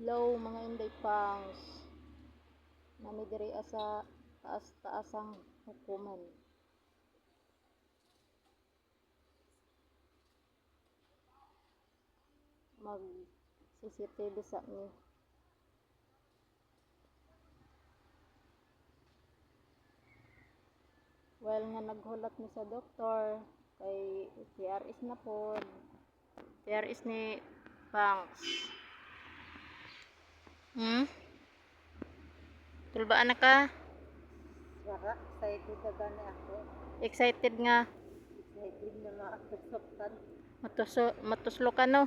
Hello mga inday pangs. Nami diri sa taas-taasang hukuman. Mag CCTV sa mi. Well nga naghulat mi sa doktor kay TRS na pod. TRS ni pangs. Tulbaan na ka? Wala, excited na gani ako. Excited nga Excited na makatusokan. matuslokan no.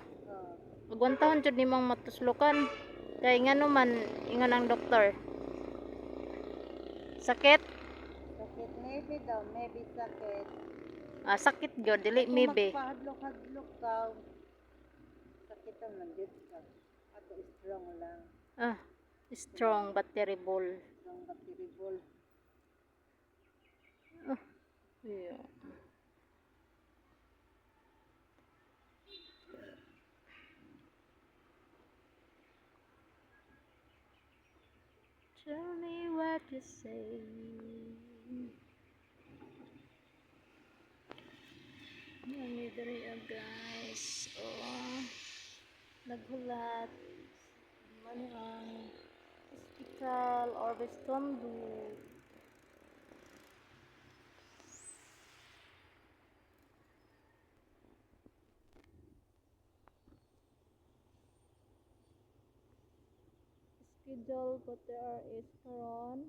Ugwan taon jud nimong matuslokan. Kay ngano man ingon ang doktor. Sakit? Sakit, maybe daw, maybe sakit. Sakit gyud dili maybe. Kung magpahadlok-hadlok ka, sakit ang nandit ka. Ato strong lang. Strong but terrible. Strong but terrible. Yeah. Tell me what you say. Nami diri guys. Naghulat man ang hospital or Bestondo. Schedule but there is karon.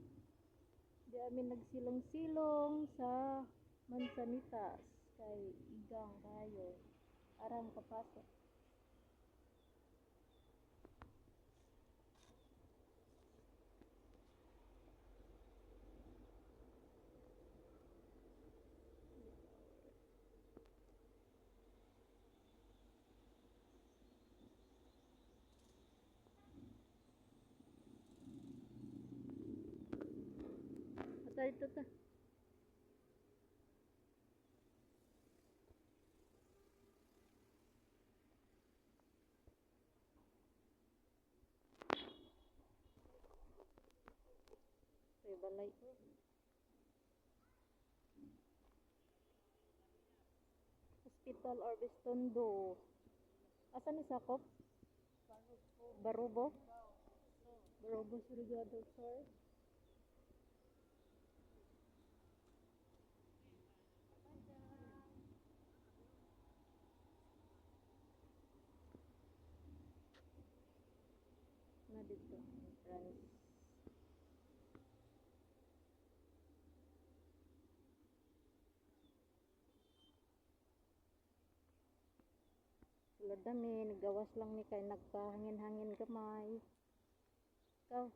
Di amin nagsilong-silong sa Mansanitas kay igang kayo aram kapasok. Ito ta. Balay. Hospital or Bestondo. Asa ni sakop? Barubo? Barubo Surigado, sir. Na dito, friends. Sila dami, nagawas lang ni kay nagpahangin-hangin gamay. Ikaw?